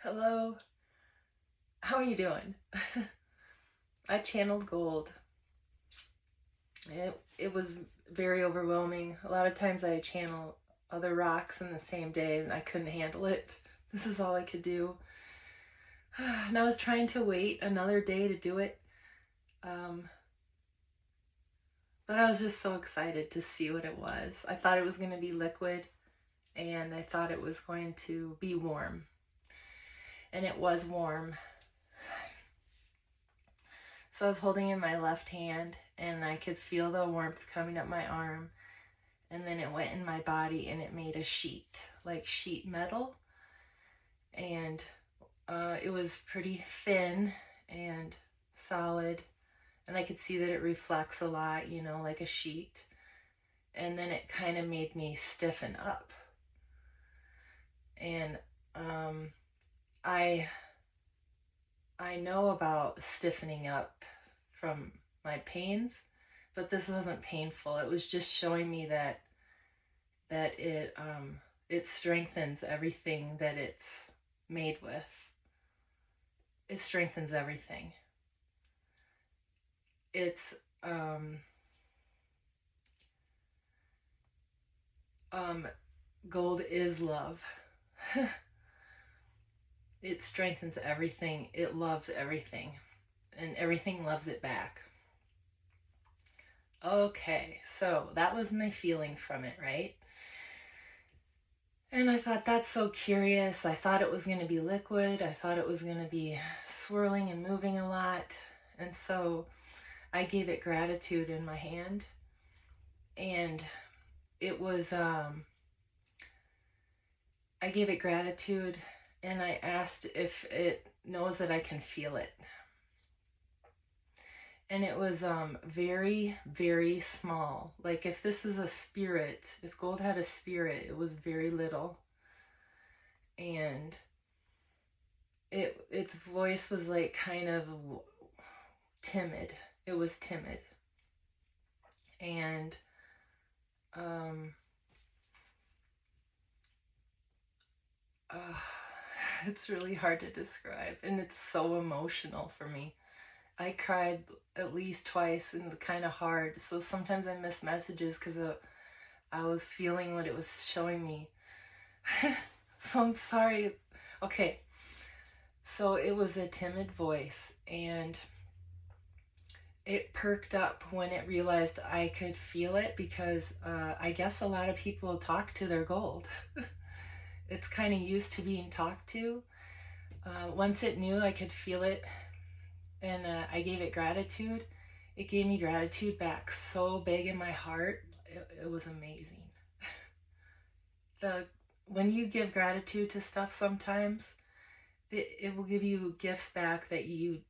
Hello, how are you doing? I channeled gold. It was very overwhelming. A lot of times I channel other rocks in the same day and I couldn't handle it. This is all I could do. And I was trying to wait another day to do it. But I was just so excited to see what it was. I thought it was going to be liquid and I thought it was going to be warm. And it was warm. So I was holding in my left hand and I could feel the warmth coming up my arm, and then it went in my body and it made a sheet, like sheet metal, and it was pretty thin and solid, and I could see that it reflects a lot, you know, like a sheet. And then it kind of made me stiffen up, and I know about stiffening up from my pains, but this wasn't painful. It was just showing me that it strengthens everything that it's made with. It strengthens everything. It's gold is love. It strengthens everything. It loves everything. And everything loves it back. Okay, so that was my feeling from it, right? And I thought, that's so curious. I thought it was going to be liquid. I thought it was going to be swirling and moving a lot. And so I gave it gratitude in my hand. And it was, I gave it gratitude, and I asked if it knows that I can feel it. And it was very, very small. Like if this is a spirit, if gold had a spirit, it was very little. And its voice was like kind of timid. It was timid. And it's really hard to describe, and it's so emotional for me. I cried at least twice, and kind of hard, so sometimes I miss messages because I was feeling what it was showing me. So I'm sorry. Okay, so it was a timid voice, and it perked up when it realized I could feel it, because I guess a lot of people talk to their gold. It's kind of used to being talked to. Once it knew I could feel it, and I gave it gratitude, it gave me gratitude back so big in my heart. It was amazing. When you give gratitude to stuff, sometimes it will give you gifts back that you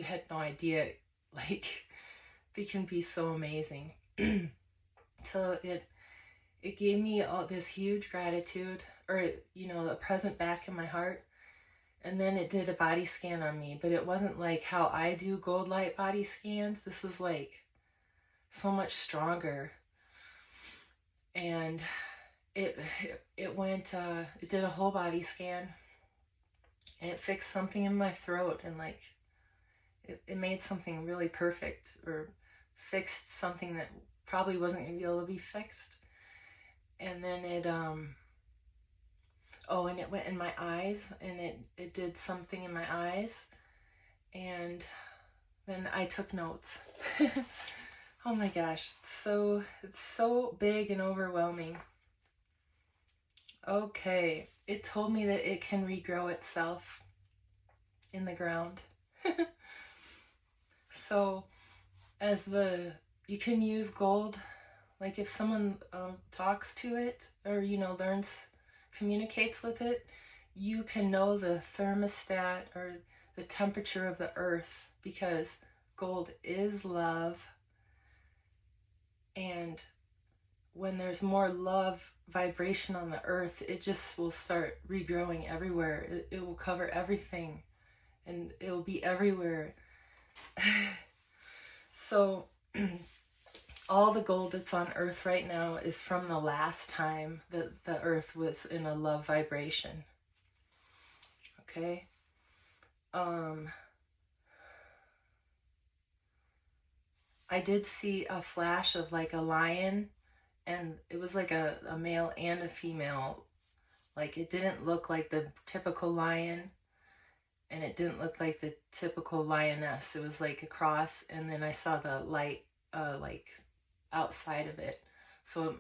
had no idea. Like, they can be so amazing. So it gave me all this huge gratitude, or a present back in my heart. And then it did a body scan on me, but it wasn't like how I do gold light body scans. This was like so much stronger. And it did a whole body scan, and it fixed something in my throat, and like it made something really perfect, or fixed something that probably wasn't going to be able to be fixed. And then it and it went in my eyes, and it did something in my eyes, and then I took notes. Oh my gosh, it's so big and overwhelming. Okay, it told me that it can regrow itself in the ground. So you can use gold, like if someone talks to it, or communicates with it, you can know the thermostat, or the temperature of the earth, because gold is love. And when there's more love vibration on the earth, it just will start regrowing everywhere. It will cover everything, and it will be everywhere. So all the gold that's on earth right now is from the last time that the earth was in a love vibration. okay? I did see a flash of like a lion, and it was like a male and a female. Like, it didn't look like the typical lion, and it didn't look like the typical lioness. It was like a cross, and then I saw the light like outside of it. So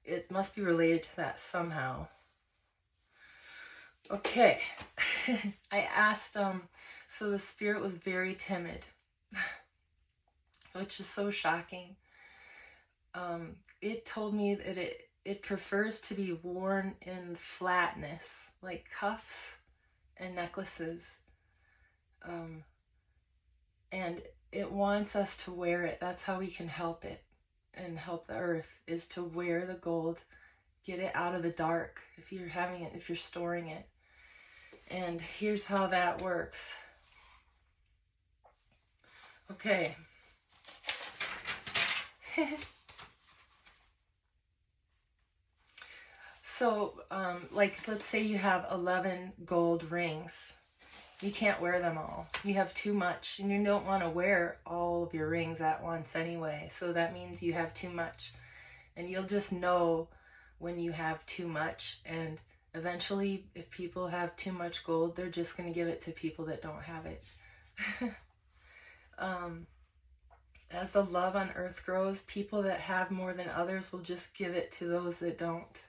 it must be related to that somehow. Okay. I asked, so the spirit was very timid, which is so shocking. It told me that it prefers to be worn in flatness, like cuffs and necklaces. And it wants us to wear it. That's how we can help it and help the earth, is to wear the gold, get it out of the dark if you're having it, if you're storing it. And here's how that works. Okay. So, like, let's say you have 11 gold rings. You can't wear them all. You have too much, and you don't want to wear all of your rings at once anyway. So that means you have too much. And you'll just know when you have too much. And eventually, if people have too much gold, they're just going to give it to people that don't have it. As the love on earth grows, people that have more than others will just give it to those that don't.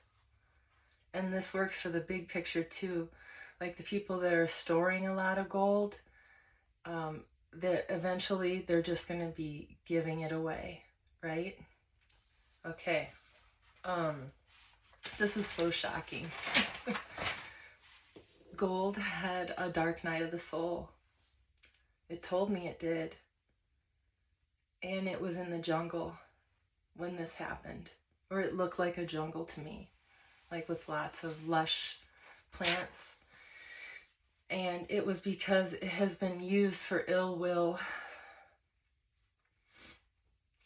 And this works for the big picture too. Like the people that are storing a lot of gold, that eventually they're just going to be giving it away, right? Okay. This is so shocking. Gold had a dark night of the soul. It told me it did. And it was in the jungle when this happened. Or it looked like a jungle to me. Like with lots of lush plants. And it was because it has been used for ill will.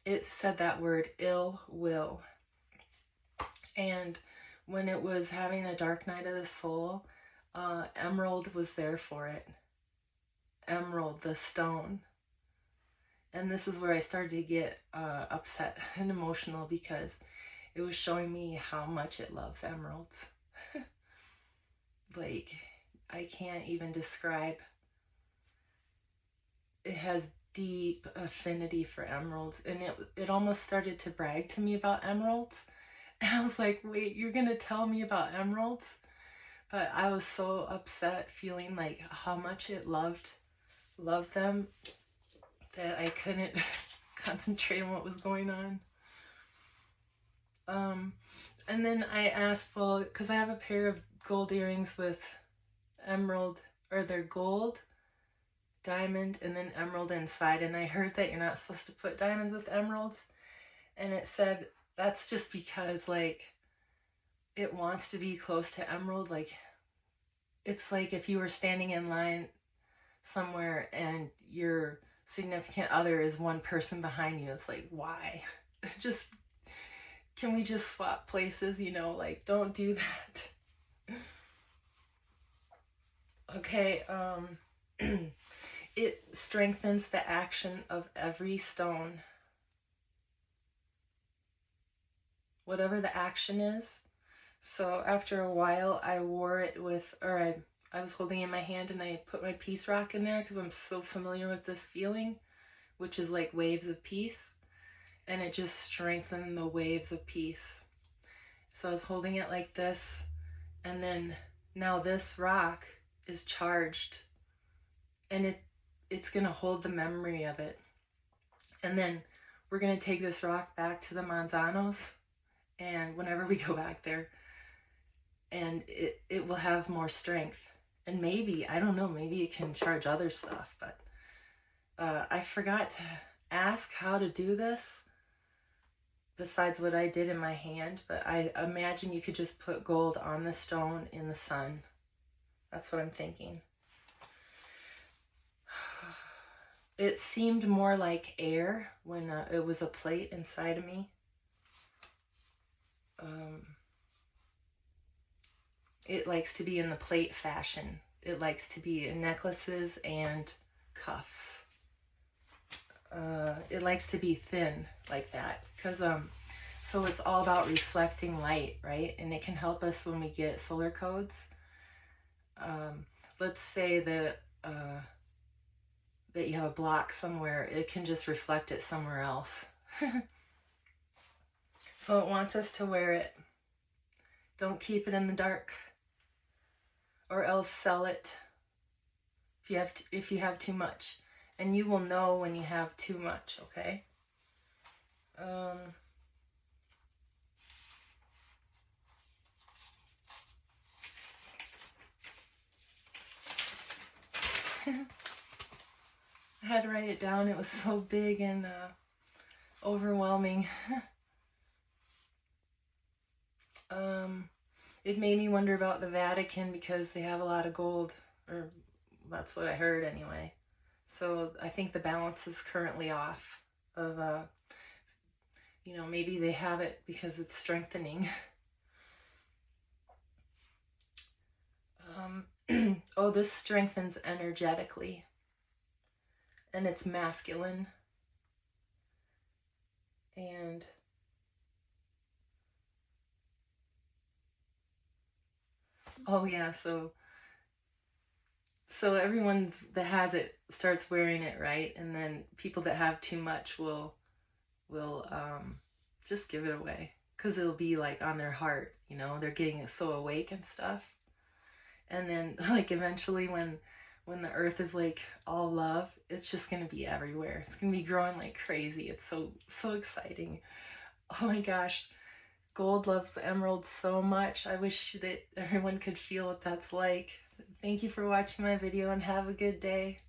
It said that word, ill will. And when it was having a dark night of the soul, emerald was there for it. Emerald, the stone. And this is where I started to get upset and emotional, because it was showing me how much it loves emeralds. Like, I can't even describe. It has deep affinity for emeralds, and it almost started to brag to me about emeralds. And I was like, wait, you're gonna tell me about emeralds? But I was so upset, feeling like how much it loved them, that I couldn't concentrate on what was going on. And then I asked, well, because I have a pair of gold earrings with emerald, or they're gold, diamond, and then emerald inside. And I heard that you're not supposed to put diamonds with emeralds. And it said that's just because, like, it wants to be close to emerald. Like, it's like if you were standing in line somewhere and your significant other is one person behind you. It's like, why? Just, can we just swap places, you know? Like, don't do that. Okay, it strengthens the action of every stone. Whatever the action is. So after a while, I wore it with, or I was holding it in my hand, and I put my peace rock in there because I'm so familiar with this feeling, which is like waves of peace. And it just strengthened the waves of peace. So I was holding it like this, and then now this rock is charged, and it's going to hold the memory of it. And then we're going to take this rock back to the Manzanos, and whenever we go back there, and it will have more strength. And maybe, I don't know, maybe it can charge other stuff, but I forgot to ask how to do this besides what I did in my hand, but I imagine you could just put gold on the stone in the sun. That's what I'm thinking. It seemed more like air when it was a plate inside of me. It likes to be in the plate fashion, it likes to be in necklaces and cuffs. It likes to be thin like that, because so it's all about reflecting light, right? And it can help us when we get solar codes. Let's say that that you have a block somewhere, it can just reflect it somewhere else. So it wants us to wear it. Don't keep it in the dark, or else sell it if you have too much. And you will know when you have too much, okay? I had to write it down. It was so big and overwhelming. It made me wonder about the Vatican, because they have a lot of gold, or that's what I heard anyway. So I think the balance is currently off of, you know, maybe they have it because it's strengthening. Oh, this strengthens energetically, and it's masculine. And oh yeah, so everyone that has it starts wearing it, right? And then people that have too much will just give it away, because it'll be like on their heart, you know, they're getting so awake and stuff. And then like eventually when the earth is like all love, it's just gonna be everywhere. It's gonna be growing like crazy. It's so exciting. Oh my gosh, gold loves emeralds so much. I wish that everyone could feel what that's like. Thank you for watching my video, and have a good day.